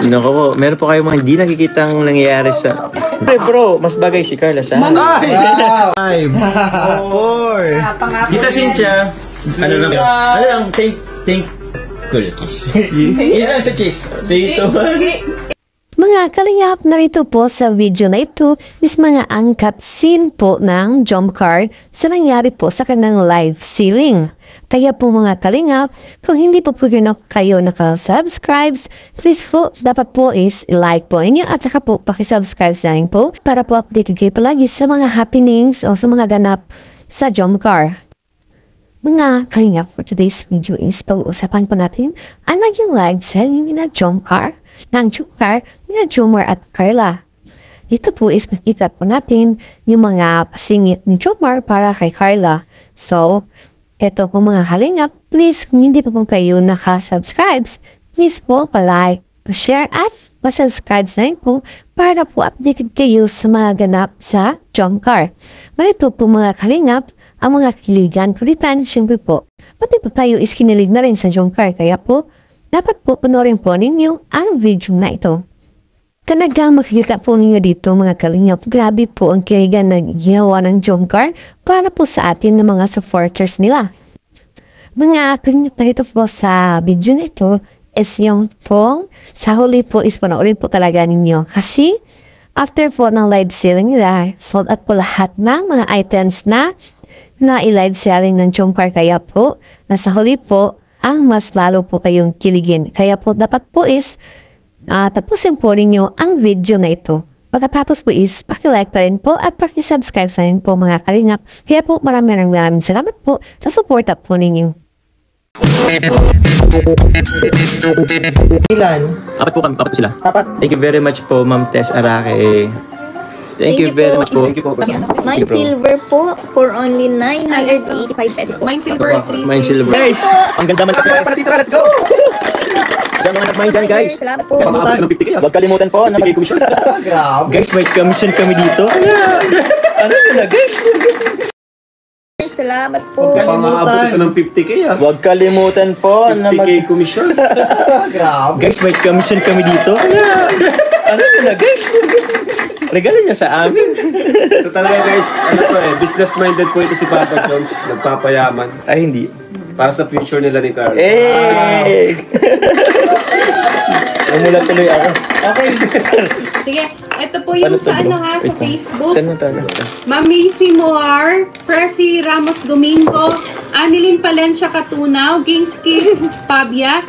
Naku po, meron po kayo mga hindi nakikitang nangyayari sa... Bro, mas bagay si Carla sa... Ay! 5, 4. Tita Cynthia, ano lang, thank goodness. Isa sa cheese. Dito. Mga kalingap, narito po sa video na ito is mga angkat scene po ng jump card sa nangyari po sa kanang live ceiling. Kaya po mga kalingap, kung hindi po kayo naka-subscribes, please po, dapat po is like po ninyo at saka po pakisubscribe sa akin po para po updated kayo palagi sa mga happenings o sa mga ganap sa jump card. Mga kalingap, for today's video is pag-uusapan po natin ang naging live selling na jump card ng Jomar ni Jomar at Carla. Ito po is makita po natin yung mga pasingit ni Jomar para kay Carla. So, ito po mga kalingap, please kung hindi po kayo naka-subscribes, please po pa-like, pa-share at pa-subscribe na rin po para po updated kayo sa mga ganap sa Jomcar. Marito po mga kalingap, ang mga kiligan, kulitan, syempre po. Pati po tayo is kinilig na rin sa Jomcar, kaya po, dapat po panoorin po ninyo ang video na ito. Talagang makikita po ninyo dito mga kalingap, grabe po ang kiligan na ginawa ng Jomcar para po sa atin ng mga supporters nila. Mga kalingap na ito po sa video na ito is yung po, sa huli po is panoorin po talaga ninyo. Kasi after po ng live selling nila, sold out po lahat ng mga items na i-live selling ng Jomcar, kaya po nasa huli po ang mas lalo po kayong kiligin. Kaya po dapat po is tapusin po ninyo ang video na ito. Pagkatapos po is pakilike pa rin po at pakisubscribe sa rin po mga kalingap. Kaya po maraming salamat po sa suporta po ninyo. Ilan? Apat po sila. Apat. Thank you very much po, Ma'am Tess Araque. Thank you very much po. Thank you po. Mine silver po for only 985 pesos. Mine silver 3. Mine silver. Guys, ang ganda man kasi. Let's go! Sa mga nagmine dyan, guys. Salamat po. Huwag kalimutan po na may commission. Guys, may commission kami dito. Ano yun na, guys? Salamat po. Pang-aabot ito ng 50k ah. Huwag kalimutan po na 50k commission. Guys, may commission kami dito. Ano yun na, guys? Regalo niya sa amin. Ito talaga guys, ano to eh, business-minded po ito si Papa Jones. Nagpapayaman. Ay, hindi. Para sa future nila ni Carl. Eh! Namulat tuloy ako. Okay. Sige, ito po yung sa ano ha, sa Facebook. Saan na tayo? Mami Moar, Presi Ramos Domingo, Anilin Palencia Katunaw, Gingski Pabia,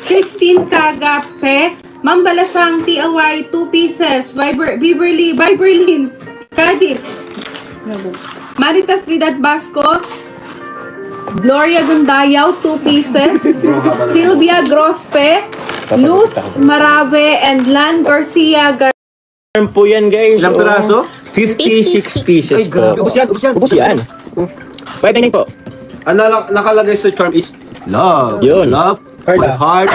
Christine Kagape, Ma'am Balasang TAY 2 pieces, Viberlin, Cadiz, Maritas Ridad Basco, Gloria Gundayaw 2 pieces, Sylvia Grospe, Luz Marave, and Lan Garcia Po yan, guys. Ilang piraso? 56 pieces po. Ubus yan. Ubus yan. 599 po. Ang nakalagay sa charm is love. Yun. Love, my heart.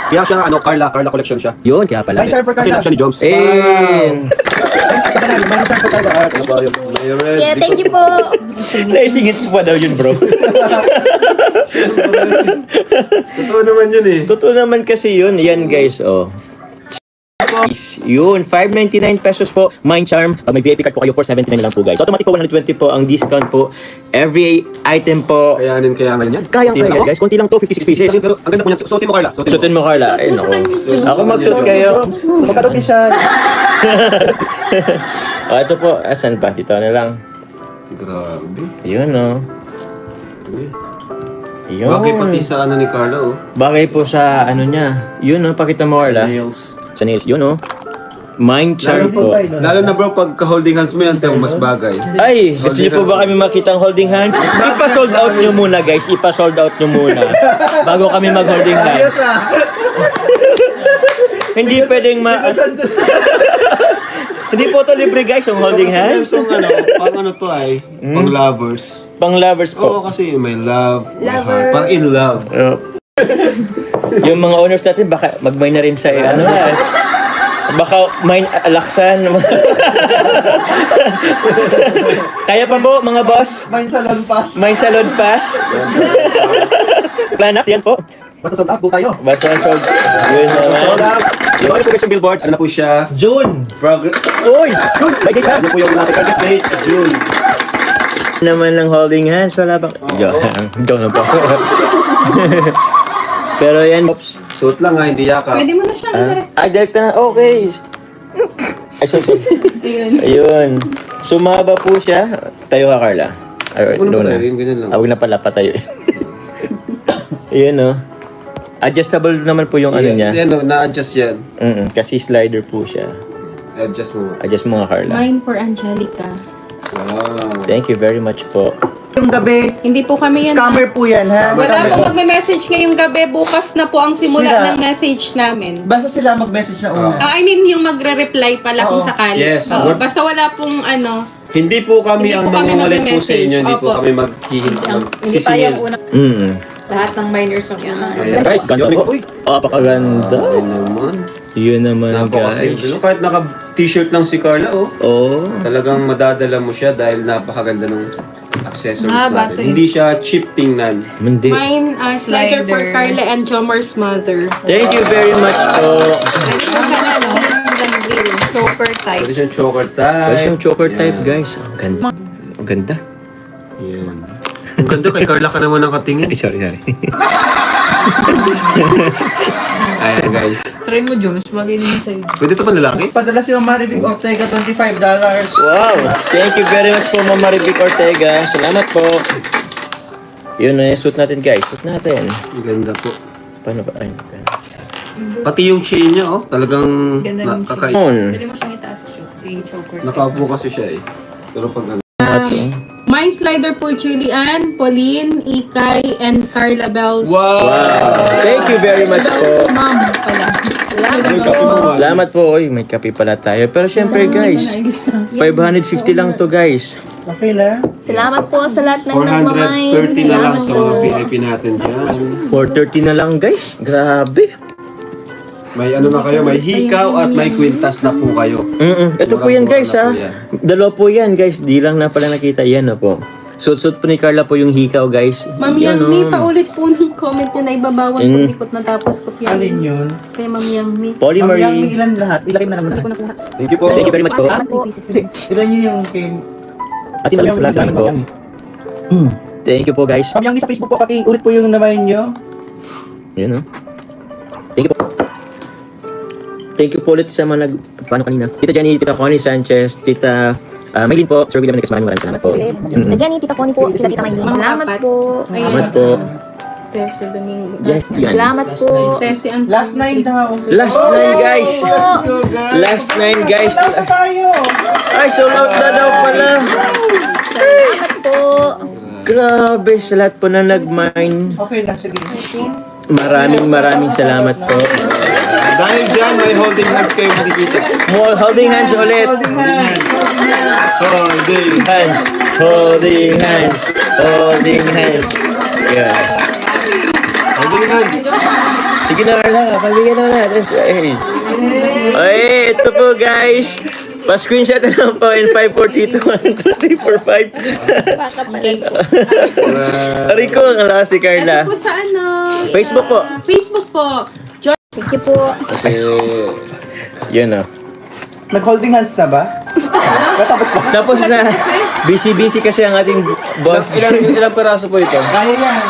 Kaya siya, Carla collection siya. Yun, kaya pala. Kasi lang siya ni Jones. Sa kanal, may charm for Carla. Yeah, thank you po. Naisingit pa daw yun, bro. Totoo naman yun eh. Totoo naman kasi yun. Yan, guys, oh. Yun, 599 pesos po. Mind Charm. Pag may VIP card po kayo, 479 lang po, guys. So, automatic po 120 po ang discount po. Every item po. Kayanin yan. Kaya guys. Konti lang to, 56 pieces. Pero ang ganda po niyan. Suotin mo, Carla. Suotin mo, Carla. Ay, naku. Ako magsuot kayo. Magkatokin siya. Ito po. Asan pa? Dito na lang. Grabe. Yun, oh. Yun. Bagay pati sa ano ni Carla, oh. Bagay po sa ano niya. Yun, oh. Pakita mo, Carla. Nails. Sa nails. Yun, oh. Mind Charm po. Lalo na bro, pag ka-holding hands mo yan, mas bagay. Ay, gusto niyo po ba kami makita ang holding hands? Ipa-sold out nyo muna, guys. Ipa-sold out nyo muna. Bago kami mag-holding hands. Hindi pwedeng Hindi po ito libre, guys, yung holding hands. Pang ano to ay, pang lovers. Pang lovers po. Oo, kasi may love, may heart. Pang in love. Yung mga owners natin, baka mag-mine na rin sa ano baka mine alaksan. Kaya pa po, mga boss? Mine salon pass. Mine salon pass. Planax, yan po. Basta sold out po tayo. Basta sold. Yun naman. guys yung billboard. Ano na po siya? June! Progress. Uy! June! May date na! Ano po yung natin target date? June. Naman ng holding hands, wala bang... Joke na po. Pero yan... Oops. Suot lang ha, hindi yakap. Pwede mo na siyang direct. Direct na. Okay. Ay, sorry. Ayun. Ayun. Sumaba po siya. Tayo ka, Carla. Alright, Ano ba na. tayo? Yung ganyan lang. Huwag na pala, patayo. Ayun, oh. Adjustable naman po yung ano niya. Yan o, na-adjust yan. Kasi slider po siya. Adjust mo. Adjust mo nga, Carla. Mine for Angelica. Wow. Thank you very much po. Yung gabi, Hindi po kami yan. scammer po yan, ha? Wala po magme-message ngayong gabi. Bukas na po ang simula Sila. ng message namin. Basta sila mag-message na una. I mean, yung magre-reply pala kung Oo. sakali. Yes. Oo, basta wala pong ano. Hindi po kami Hindi ang po kami mangungulit po sa inyo. Hindi po Opo. kami Hindi pa magsisingil. yung una. Lahat ng minors yung una. Ayan, guys, Ganda sabi po. ko, uy. Apakaganda. Ay naman. Yun naman, guys. Napakasimple. Kahit naka-t-shirt lang si Carla, oh. Oh. Talagang madadala mo siya dahil napakaganda ng accessories Mahaba natin. to eh. Hindi siya cheap tingnan. Hindi. Mine, slider for Slider. Carla and Jomar's mother. Thank you very much po. Pwede po siya ano, choker type. Pwede siyang choker type. Guys, yung choker Yan. type, guys. Ang ganda. Ang ganda. Yan. Ang ganda, kay Carla ka naman nakatingin. Sorry. Ayan, guys. Try mo, Jones. Magay mo sa'yo. Pwede ito pa lalaki? Padala si Mama Rivik Ortega $25. Wow! Thank you very much po, Mama Ribic Ortega. Salamat po. Yun na, suit natin, guys. Suit natin. Ang ganda po. Paano ba? Ay, Pati yung chain niya, oh. Talagang Ganda ng nakakaiba. on. Pwede mo siyang itaas, yung choker. Nakaupo kasi siya eh. Pero pag ano. Mine slider for Julian, Pauline, Ikay, and Carla Bells. Wow! Thank you very much po. Mom pala. Yung kape mo, ah. Salamat po. Oy, may kape pala tayo. Pero syempre, guys, 550 lang to, guys. Okay lang. Salamat po sa lahat ng nagmamay. 430 na lang Salamat sa po. mga VIP natin dyan. 430 na lang, guys. Grabe. May ano na kayo, may hikaw at may kwintas na po kayo. Ito po yan, guys, ha. Murang-mura na po yan. Dalawa po yan, guys. Di lang na pala nakita yan, na po. Suit-suit po ni Carla po yung hikaw, guys. Ma'am Yan, Yangmi, oh. paulit po ng comment niya na ibabawal Mm. pag ikot na tapos kopyahin. Alin yun? Kay Ma'am Yangmi. Polymery. Mamiyang may ilan lahat. Ilagay mo na lang Hindi ko lahat. nakuha. Thank you po. Thank you very much po. Hindi, ilan yun yung kay... Atin malamig sa lahat po. Thank you po, guys. Mamiyang sa Facebook po, ulit po yung naman nyo. Yun, no? Thank you po. Thank you po ulit sa mga paano kanina. Tita Jenny, Tita Connie Sanchez, Tita Maylin po, Sir William Enriquez, maraming salamat po. Tita Jenny, Tita Connie po, sila Tita Maylin. Salamat Apat. po. Salamat po. Tessa Domingo. Yes, yan. Salamat po. Tessie and Last 9 daw. Last 9, guys. Last 9, guys. Wala pa tayo. Ay, sold out na daw pala. Salamat po. Grabe, sa lahat po na nag-mine. Okay lang, sige. Maraming salamat po. Dahil dyan, may holding hands kayo makikita. More holding hands ulit. Holding hands. Holding. Hands. Holding hands. Holding hands. Yeah. Holding hands. Sige na, Carla. Pagbigyan na natin. Ay. Ay, ito po, guys. Pa-screenshot na lang po in 5, 4, 3, 2, 1, 2, 3, 4, 5. Aray ko, ang lakas si Carla. Ito po sa ano? Facebook po. Facebook po. Thank you po. Kasi, Yun, oh. Nag-holding hands na ba? Natapos na. Tapos na, busy kasi ang ating boss. ilang peraso po ito? Kaya yan.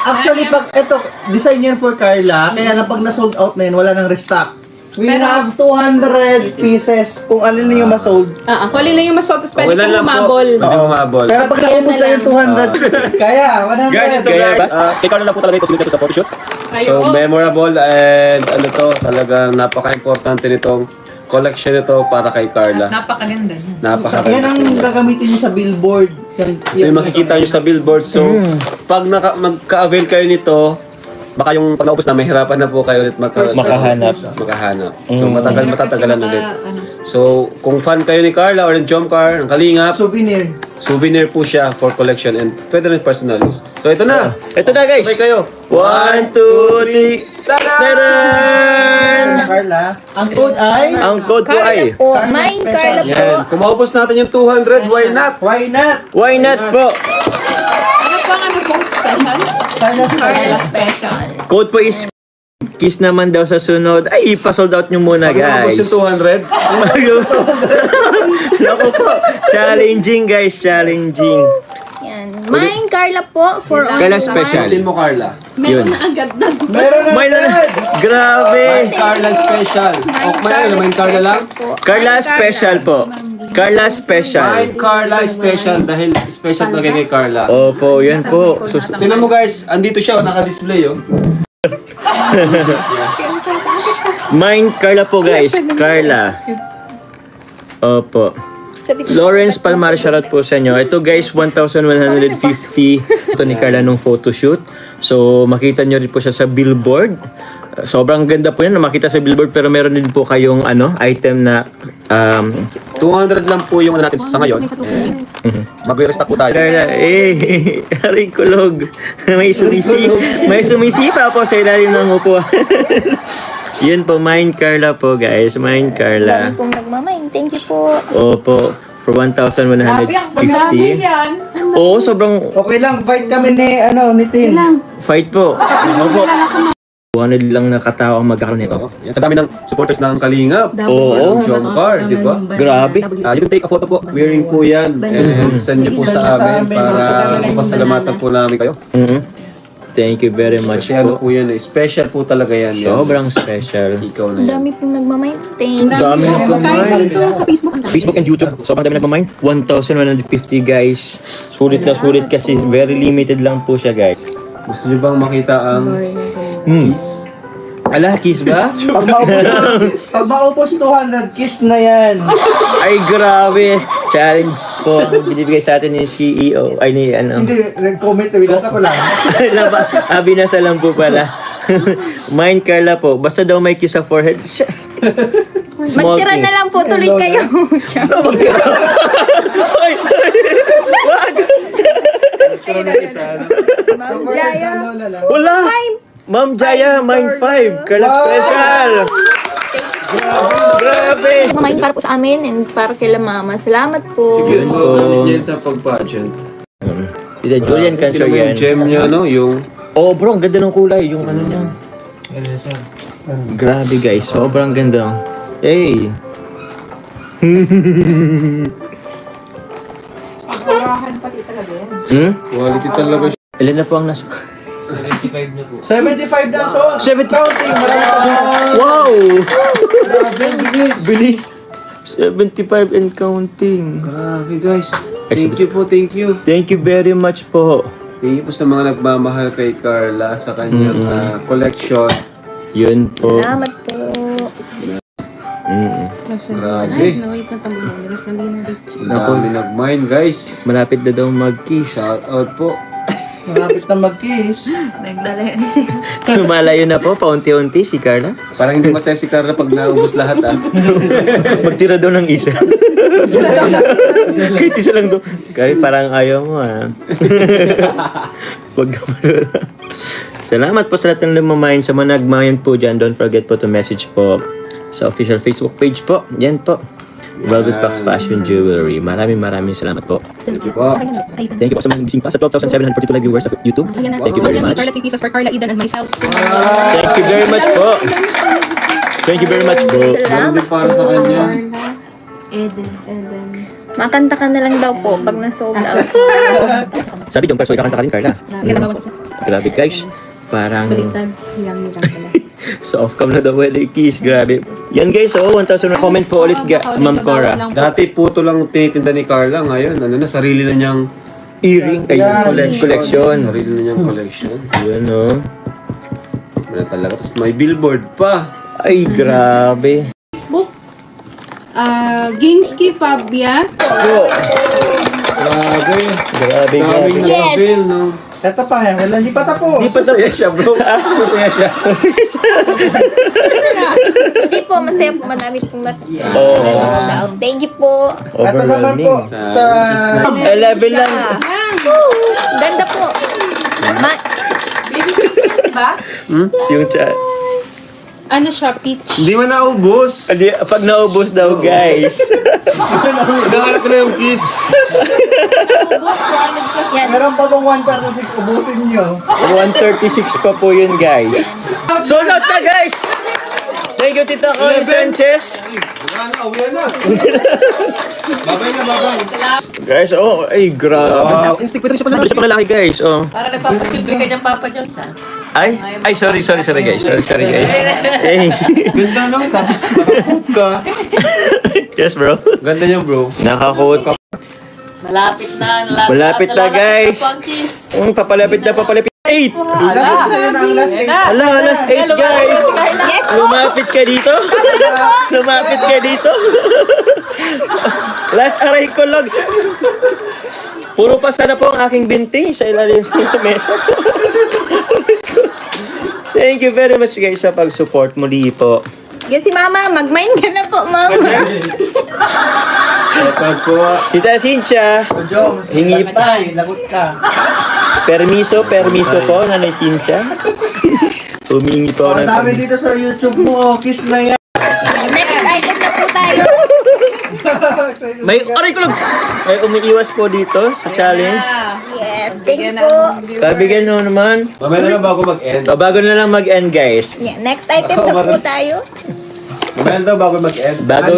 Actually, pag ito, design yan for Carla, kaya lang pag na-sold out na yun, wala nang restock. We have 200 pieces kung alin na yung ma-sold. Huli lang yung masot, tapos pwede Okay lang kong po. umabol. Pwede umabol. Pero pag naubos na yung 200, kaya, 100. Guys, ito Kaya guys. ba? Ikaw na lang po talaga ito sulit sa photoshoot. So, memorable and ano to, talagang napaka-importante nitong collection nito para kay Carla. Napakaganda niya. Yan ang Napaka-ganda. gagamitin niyo sa billboard. Yung makikita nyo sa billboard. So, pag magka-avail kayo nito, baka yung pag naubos na, may hirapan na po kayo ulit Makahanap. makahanap. So, matatagalan ulit. Ano, So, kung fan kayo ni Carla or ng Jomcar, ng Kalingap, Souvenir. souvenir po siya for collection and pwede rin personal use. So, ito na! Ito na, guys. Sabay kayo! 1, 2, 3. Tadaan! Carla. Ang code ay... Ang code ko ay, Po. Mine, Carla po. Yan. Kung maubos natin yung 200, why not? Why not? why not po? ano po ang ano po? Special? Carla special. Special. Code po is Kiss naman daw sa sunod. Ay, ipa-sold out nyo muna, guys. Pag yung 200, Naku po. Challenging, guys. Challenging. Yan. Mine, Carla po, for only Carla special. Alin mo, Carla. Yun. Meron na agad na. Meron na May agad. Grabe. Mine Carla special. O, Mine Carla lang? Carla special po. Carla special. Mine Carla special dahil special talaga kay Carla. Opo, yan po. Tingnan mo guys, andito siya, naka-display oh. Mine Carla po, guys. Carla. Opo. Lawrence Palmar, shoutout po sa inyo. Ito guys, 1,150 ito ni Carla nung photoshoot. So, makita nyo rin po siya sa billboard. Sobrang ganda po yan na makita sa billboard, pero meron din po kayong item na 200 lang po yung natin sa ngayon. Mag-restock po tayo. Carla, aring kulog. May sumisipa po sa ilalim ng upuan. Yun po, Mine Carla po guys. Mine Carla. Dami pong nagmamain. Thank you po. Opo, for 1,150. Oo, sobrang Okay lang, fight kami ni Tin. fight po. Opo. 100 lang na katao ang magkakaroon nito. Yan, sa dami ng supporters ng Kalingap. Oo. Jom Car, di ba? Grabe. You can take a photo po. Wearing po yan. And send nyo po sa amin para mapasalamatan po namin kayo. Thank you very much Kasi ano po. po yan, special po talaga yan. Sobrang special. Ikaw na yan. Dami pong nagmamain. Thank you. Dami nagmamahal. Ito sa Facebook. Facebook and YouTube. Sobrang dami nagmamahal. 1,150 guys. Sulit na sulit kasi very limited lang po siya guys. Gusto nyo bang makita ang kiss? Ala, kiss ba? Pag maupos 200, kiss na yan. Ay, grabe. Challenge po ang binibigay sa atin ni CEO. Ay, ni ano. Hindi, nag-comment na binasa ko lang. Binasa lang po pala. Mine Carla po. Basta daw may kiss sa forehead. Small Magtira kiss. na lang po tuloy kayo. Ay, wag. Ma'am Jaya. Wala. Ma'am Jaya, Mine 5. Carla special. Grabe. Mamain para po sa amin and para kay la mama. Salamat po. Yun po. Yan sa pag-pageant. Tita Julian Cancer Tingnan mo yung yan. gem niya, no? Yung Oh bro, ang ganda ng kulay. Yung ano niya. Grabe guys, sobrang ganda. Hey. quality talaga siya. Ilan na po ang nasa? 75 na so. 70. Counting. Maraming Wow! Bilis. 75 and counting. Grabe guys. Thank you po, thank you. Thank you very much po. Thank you po sa mga nagmamahal kay Carla sa kanyang collection. Yun po. Salamat po. Grabe. Dami nag-mine guys. Malapit na daw mag-kiss. Shout out po. Malapit na mag-kiss. Naglalayo na siya. Lumalayo na po, paunti-unti si Carla. Parang hindi masaya si Carla pag naubos lahat ah. Magtira daw ng isa. Kahit isa lang daw. Kahit parang ayaw mo ah. Wag ka pa. Salamat po sa lahat ng lumamayan. Sa mga nagmayan po dyan, don't forget po to message po sa official Facebook page po. Yan po. Velvet Box Fashion Jewelry. Maraming salamat po. Thank you po. Thank you po sa mga gising pa sa 12,742 live viewers sa YouTube. Thank you very much. Carla, thank you for Carla, Eden, and myself. Thank you very much po. Thank you very much po. Meron din para sa kanya. Eden. Makanta ka na lang daw po pag na-sold out. Sabi Jom Carl, so ikakanta ka rin Carla. Grabe guys. Parang sa off-cam na daw wala kiss. Grabe. Yan guys, 1,000 comment po ulit Ma'am Cora. Dati puto lang tinitinda ni Carla. Ngayon, ano na, sarili na niyang Earring, ay collection. Sarili na niyang collection. Yun oh. Wala talaga. Tapos may billboard pa. Ay, grabe. Facebook. Gamesky Fabia. Oh, Grabe. grabe, Daming grabe. nag-avail, no? Ito pa yan. Wala, hindi pa tapos. Di pa Masaya siya, bro. Masaya siya. Hindi po, masaya po. Madami pong Oh. out. Thank you po. Ito naman po. Overwhelming. Sa 11 lang. Ganda po. Yung chat. Ano siya, peach. Hindi man naubos. Pag naubos daw guys. Nahanap ko na yung kiss. Yan. Meron pa bang 136 ubusin nyo? 136 pa po yun, guys. Sold out na, guys! Thank you, Tita Connie Sanchez. Uwi na. Babay na, babay. Guys, oh, ay, grabe. Stick pa rin siya pa Isa pa kalaki, guys. Oh. Para nagpapasimple ka niyang Papa Jones, ha? Ay, sorry, guys. Sorry, guys. Hey. Ganda no? Tapos nakakoot ka. Yes, bro. Ganda niya, bro. Nakakoot. Malapit na, guys. Papalapit na. 8! Last sa'yo na ang last 8. Last 8, guys. Lumapit ka dito. Lumapit ka dito. Last aray ko lang. Puro pa sana po ang aking binti sa ilalim ng mesa. Thank you very much, guys, sa pag-support muli po. Yan si Mama, mag-mine ka na po, Mama. Shoutout po. Tita Cynthia, Jones, hingi tayo, lagot ka. permiso po, Nanay Cynthia. Humingi po Ang ng dami dito sa YouTube mo, kiss na yan. Next item na po tayo. May, aray ko lang! May umiiwas po dito sa challenge. Yes, thank you po. Pabigyan nyo naman. Mamaya na lang bago mag-end. Bago na lang mag-end, guys. Yeah, next item na po tayo. Mamaya na daw bago mag-end. Bago,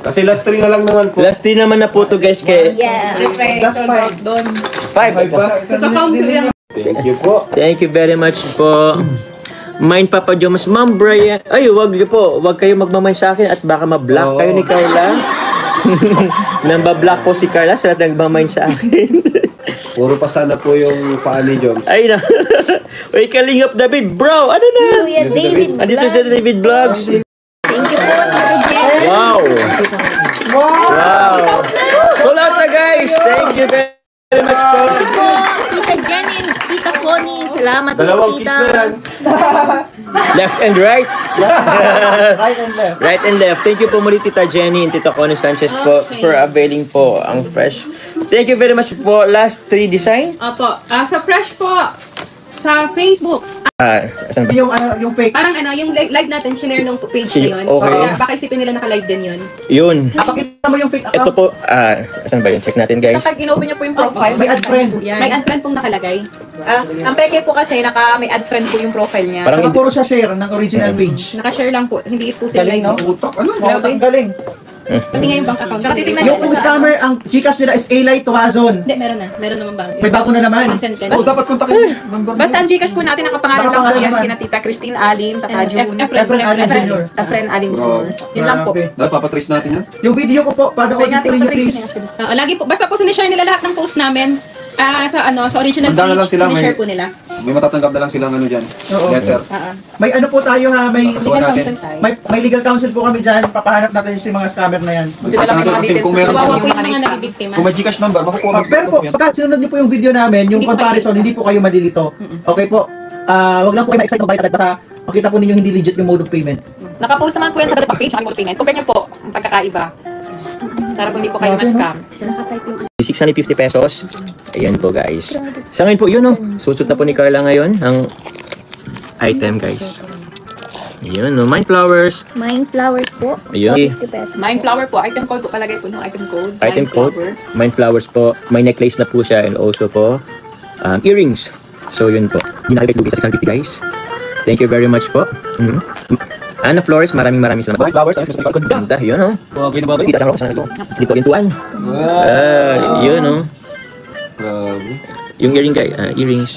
Kasi last 3 na lang naman po. last 3 naman na po to, guys, kay Yeah. That's fine. 5. Thank you po. Thank you very much po. Mind Papa Jomas, Ma'am Brian. Ay, wag niyo po. Wag kayo magmamay sa akin at baka ma-block kayo ni Carla. Nambablock po si Carla sa lahat nagmamay sa akin. Puro pa sana po yung paa ni Joms. Ay na. Uy, Kalingap David, bro. Ano na? Kuya David Andito si David Vlogs. Thank you po, Tito Jen. Wow. Wow. So lahat na, guys. Thank you very much po. Po, Tita Jen and Tita Connie. Salamat po, Dalawang kiss Tita. na yan. Left and right. Right and left. Right and left. Thank you po muli, Tita Jenny and Tita Connie Sanchez po for availing po ang fresh. Thank you very much po. Last 3 design. Opo. Sa Fresh po, sa Facebook. Saan ba? Yung fake. Parang yung live natin, shinare nung page na yun. Okay. Kaya baka isipin nila naka-live din yun. Yun. Pakita mo yung fake Ito account. po. Saan ba yun? Check natin, guys. Kapag in-open niyo po yung profile, May add friend. May unfriend pong nakalagay. Ang peke po kasi, may add friend po yung profile niya. Parang Saka puro siya share ng original page. Nakashare lang po. Hindi po sila Galing, live. no? Oo, ang galing. Pati nga yung bank account. Tsaka titignan Yung kung scammer, ang Gcash nila is A-Light Tuazon. Hindi, meron na. Meron naman ba? May bago na naman. Consent ka. Oh, dapat kontakin. Basta ang Gcash po natin, nakapangalan lang po Nakapangalan yan naman. kina Tita Christine Alim, saka June. Efren Allen Jr. Efren Alim Jr. Yun lang po. Grabe. Dapat papatrace natin yan. Yung video ko po, Pwede natin pag-audit nyo patrace please. yun. Lagi po, basta po sinishare nila lahat ng post namin. Sa original Handa na lang page, sila, sinishare may- po nila. May matatanggap na lang silang ano dyan. Oo. Letter. May ano po tayo ha, may Legal counsel tayo. may legal counsel po kami dyan. Papahanap natin yung mga scammer na yan. Dito lang yung mga Kasi details. kung meron Kawawa po po- yung mga nabibiktima. Kung may Gcash number, makukuha mo. Pero po, pagka sinunod nyo po yung video namin, yung Hindi po comparison, kayo hindi po kayo malilito. Okay po. Wag lang po kayo ma-excite ng bayad agad baka makita po ninyo hindi legit yung mode of payment. Nakapost naman po yan sa back page, ang payment. Compare niyo po ang pagkakaiba. Para po hindi po kayo ma-scam. 650 pesos. Ayan po, guys. Sa ngayon po, yun oh. Susot na po ni Carla ngayon ang item, guys. Yun, no. Mind Flowers. Mind flowers po. Ayun. 50 pesos. Mind flower po, item code po, palagay po ng item code. Item Mind code. flower. Mind Flowers po. May necklace na po siya and also po earrings. So, yun po. Ginagay lugi sa 650, guys. Thank you very much po. Ana Flores, maraming salamat. Mind Flowers, ayos, mas maganda. Ganda, yun oh. Bagay na bagay. Kita lang ako sa ito. Hindi po gintuan. Yun oh. Grabe. Yung earring, guys. Earrings.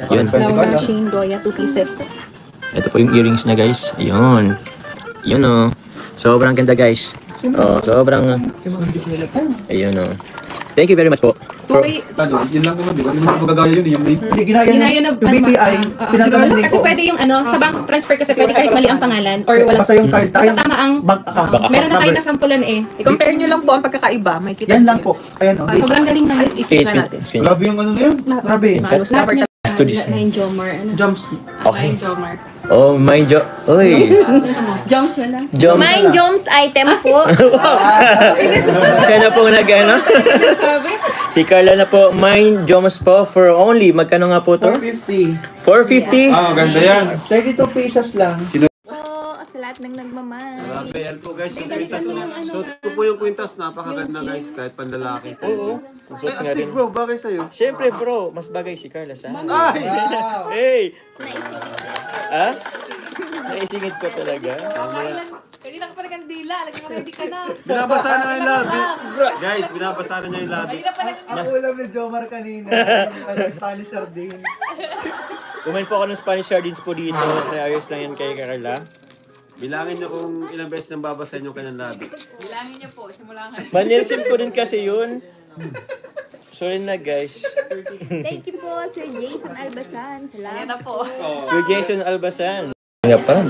Yun. Fancy card, ah. Shane Doya, 2 pieces. Ito po yung earrings niya, guys. Ayun. Yun oh. Sobrang ganda, guys. Oh, sobrang ayun oh. Thank you very much po. Two-way, Ano, yun lang naman, di ba? Yung magagaya yun, yung name. Hindi, ginaya Ginaya na, na- yung BPI, pinagdala Kasi pwede yung sa bank transfer kasi pwede kahit mali ang pangalan or wala. Basta yung card, Basta tama ang bank account. meron na kayo number. na sampulan eh. i-compare niyo lang po ang pagkakaiba. May kita Yan lang po. Ayan o. Sobrang galing na. I-click na natin. Grabe yung ano na yan. Grabe. Halos cover talaga. To this. Nine Jomar. Jumps. Okay. Nine Jomar. Oh, my jo. Oy. Joms na lang. Jom. Mind Joms item po. Siya na po nag-ano. Sabi? Si Carla na po. Mind Joms po for only. Magkano nga po to? 450. 450? Ah, ganda yan. 32 pesos lang. Po, lahat ng nagmamahal. Grabe, yan po guys, yung kwintas. Suot ko po yung kwintas, napakaganda guys, kahit panlalaki. Oo. Ay, astig bro, bagay sa'yo. Siyempre bro, mas bagay si Carla sa akin. Ay! Hey! Naisingit ko. Ha? Naisingit ko talaga. Hindi na ka pa nagandila. Lagi ready ka na. Binabasa na yung labi. Guys, binabasa na niya yung labi. Ang ulam ni Jomar kanina, Spanish sardines. Kumain po ako ng Spanish sardines po dito. Kaya ayos lang yan kay Carla. Bilangin niyo kung ilang beses niyang babasahin yung kanyang labi. Bilangin niyo po, simulan ka. Manilsim ko din kasi yun. Sorry na guys. Thank you po, Sir Jason Albasan. Yan Salamat. na po. Sir Jason Albasan. Nga pa.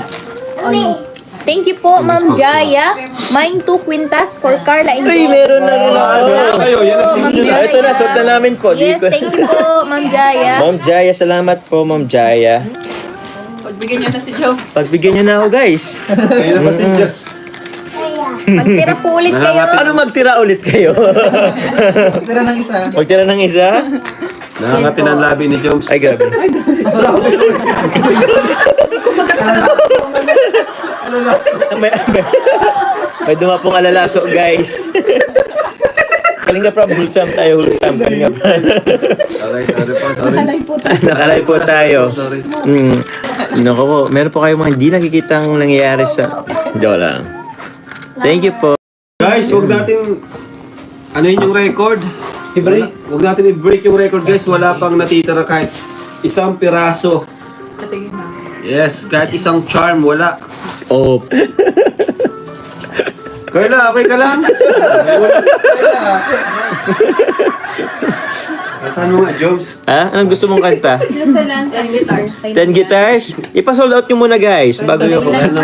Thank you po, Ma'am Jaya. Mine 2 quintas for Carla and Ay, Joe. meron na rin ako. Kayo, yan ang Ma'am Ito na, Jaya. ito na. Suot na namin po. Yes, thank you po, Ma'am Jaya. Ma'am Jaya, salamat po, Ma'am Jaya. Pagbigyan niyo na si Joe. Pagbigyan niyo na ako, guys. Kayo na pa si Jack. Magtira po ulit kayo. Ano magtira ulit kayo? Tira ng isa. Magtira ng isa? Nakangati ng labi ni Joms. Ay, grabe. may dumapong alalaso, guys. Kalinga prab, hulsam tayo, hulsam. Kalinga prab. Sorry po, sorry. Nakalay po tayo. Sorry. Naku po, meron po kayo mga hindi nakikitang nangyayari sa... Joke lang. Thank you po. Guys, huwag natin ano yun yung record? I-break. Huwag natin i-break yung record guys. Wala pang natitira kahit isang piraso. Yes, kahit isang charm, wala. Oh. Carla, okay ka lang? Kantahan mo nga, Joms. Ha? Anong gusto mong kanta? 10 guitars? Ipa-sold out nyo muna guys. Bago yung Ano?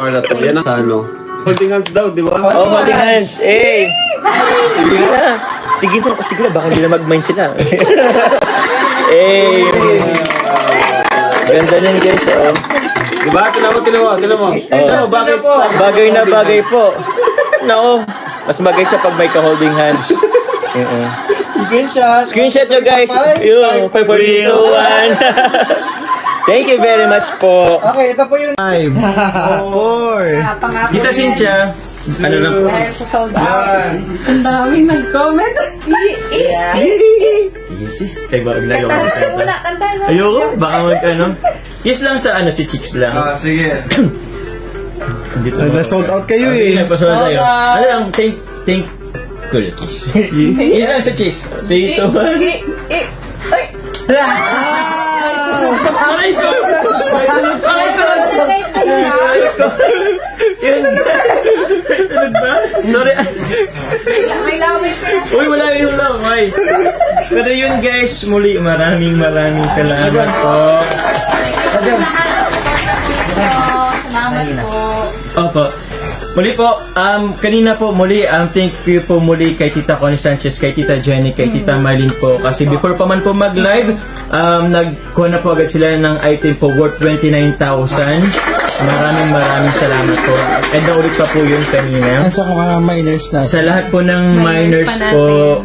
Carla to. Yan ang sa ano. Holding hands daw, di ba? Oh, holding hands. Eh. Sige na. Sige na. Sige na. Baka hindi na mag-mind sila. Eh. Ganda na guys. Oh. Diba? Tinan mo. Oh, bakit? Bagay na bagay po. Nako. Mas bagay siya pag may ka-holding hands. Screenshot. Screenshot nyo guys. Yun. 5, 4, 3, 2, 1. Thank you very much po. Okay, ito po yung 4. Dita Cynthia. Ano na po? Sa sold out. Ang daming nag-comment. Jesus. Kaya ba nagawa ko Kantahan mo muna, kantahan mo. Ayoko. Baka ano. Yes lang sa ano, si Chicks lang. Sige. Dito na-sold out kayo eh. Nagpasold tayo. Ano lang, thank cool kiss. Yes lang sa Chicks. Dito. Aray ko! Yun. Tunog ba? Sorry. May laway pa. Uy, wala yung laway. Pero yun guys, muli maraming salamat po. Salamat po. Opo. Muli po, kanina po muli, thank you po muli kay Tita Connie Sanchez, kay Tita Jenny, kay Tita Marlene po. Kasi before pa man po mag-live, nagkuha na po agad sila ng item po worth 29,000. Maraming salamat po. And naulit pa po yun kanina. Sa mga miners na. Sa lahat po ng miners po,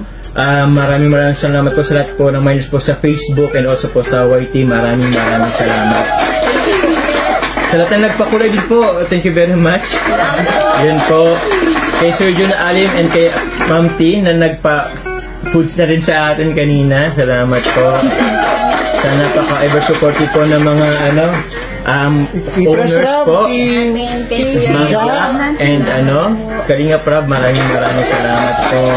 maraming salamat po sa lahat po ng miners po sa Facebook and also po sa YT. Maraming salamat. Sa lahat na nagpakulay din po, thank you very much. Yan po. Kay Sir Jun Alim and kay Ma'am T na nagpa-foods na rin sa atin kanina. Salamat po. Sana napaka-ever supportive po ng mga owners po. And Kalinga Prab, maraming salamat po.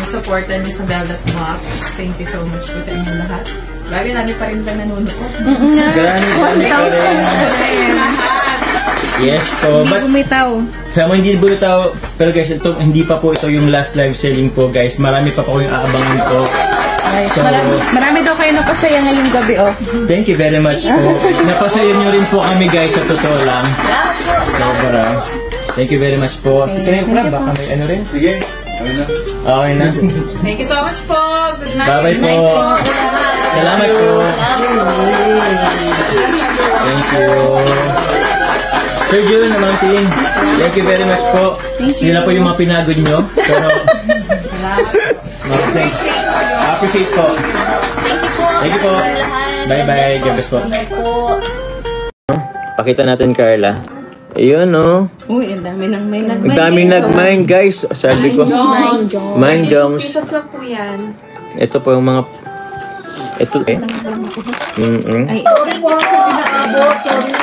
Supportan niyo sa Velvet Box. Thank you so much po sa inyong lahat. Lagi namin pa rin lang nanonood. Marami pa rin. Yes po. But, sa mga hindi bumitaw, pero guys, hindi pa po ito yung last live selling po guys. Marami pa po yung aabangan po. So, Marami daw kayo napasaya ngayong gabi, oh. thank you very much po. Napasaya nyo rin po kami guys, sa totoo lang. Sobra. Thank you very much po. Sige kayo po, baka may rin. Sige. Okay na. Thank you so much po. Good night. Bye-bye po. Salamat po. Thank you. Sir Jun, Ma'am Ting, thank you very much po. Sila po yung mga pinagod nyo. Pero, appreciate po. Thank you po. Thank you po. Bye-bye. God bless po. Bye po. Pakita natin, Carla. Ayun, no? Uy, ang dami nang may Ang daming nag-mine, guys. Sabi ko. Mine Jones. Pesos lang po yan. Ito po yung mga... Ito eh. Sorry po sa pinaabot. Sorry.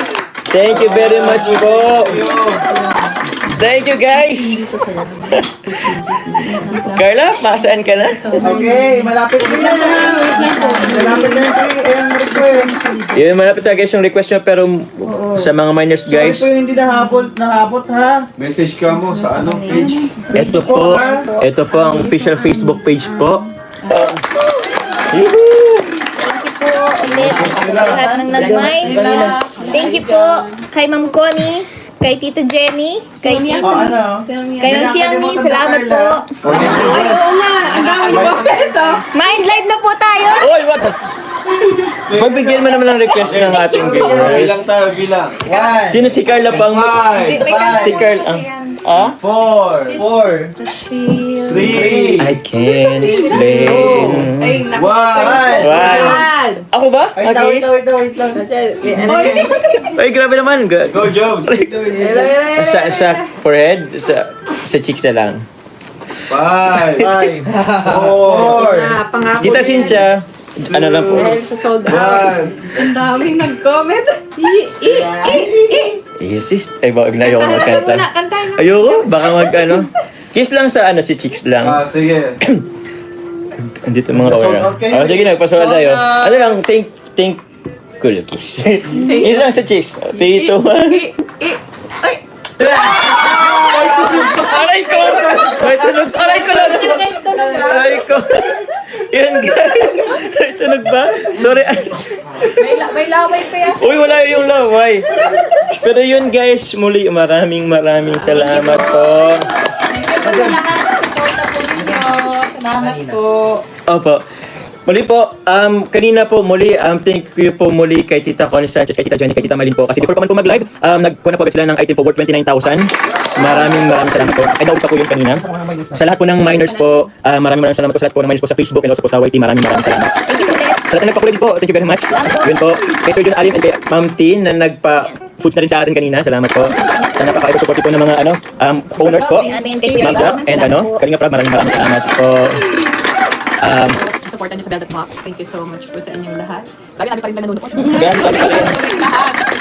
Thank you very much po. Thank you, guys. Carla, makasaan ka na? Okay, malapit na. Malapit na yung request. Yun, malapit na guys yung request nyo. Pero sa mga miners, Sorry guys. po yung hindi nahabot ha. Message ka mo sa ano page? Ito po ang official Facebook page po. Thank you po ulit sa lahat ng nag-mine. Thank you po kay Ma'am Connie, kay Tita Jenny, kay Tita, Ano? kay Ma'am Xiangmi. Salamat po. Ang dami ko ito. Mind live na po tayo. Oy, what? Magbigyan mo naman ng request ng ating viewers. Bilang tayo, bilang. 1, Sino si Carla pang... 5, Si Carla... Ah? 4, 4, 3, I can't explain. 1. Wow. Ako ba? Wait lang, Okay. wait lang. Ay, grabe naman. Go, Jobs. Sa forehead, sa cheeks na lang. 5, 4, 4, Tita Cynthia, ano lang po? Sa sold 1. out. Ang daming nag-comment. Sis, ay wag na ayoko magkanta. Ayoko, baka ano. Kiss lang sa si cheeks lang. Sige. Andito mga Sold aura. out kayo? Sige, nagpasold tayo. Ano lang, think cool kiss. Kiss lang sa cheeks. 3, 2, 1. Aray ko! May tunog. Aray ko lang. Aray ko. Yan guys. May tunog ba? Sorry. May laway pa yan. Uy, wala yung laway. Pero yun guys, muli maraming salamat po. Thank you po sa lahat ng suporta po ninyo. Salamat po. Opo. Muli po, kanina po muli, thank you po muli kay Tita Connie Sanchez, kay Tita Jenny, kay Tita Malin po. Kasi before pa man po mag-live, nagkuha na po sila ng item po worth 29,000. Maraming salamat po. Ay, nauli pa po yun kanina. Sa lahat po ng miners po, maraming salamat po sa lahat po ng miners po sa Facebook and also po sa YT. Maraming salamat. Thank you ulit. Sa lahat na nagpakulit po, thank you very much. Yun po. Kay Sir John Alim and kay Ma'am Tin na nagpa-foods na rin sa atin kanina. Salamat po. Sana napaka-support po ng mga owners po. Ma'am Jack and Kalinga Prab, maraming salamat po. Supportan niyo sa Velvet Box. Thank you so much po sa inyong lahat. Lagi namin pa rin nanonood.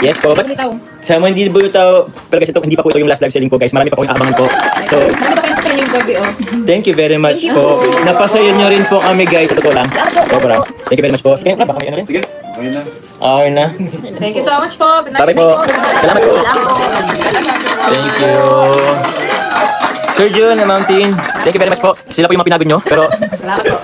Yes po. But sa mga hindi bumitaw, pero kasi hindi pa po ito yung last live selling po guys. Marami pa po yung abangan po. So, Marami pa sa inyong gabi, oh. thank you very much po. Napasaya nyo rin po kami guys. Sa totoo lang. Sobra. Thank you very much po. Sige, baka may ano rin. Sige, okay na. Okay na. Thank you so much po. Good night. Bye po. Salamat po. Thank you. Sir Jun, Ma'am Tin, thank you very much po. Sila po yung mga pinagod nyo. Pero, Salamat po.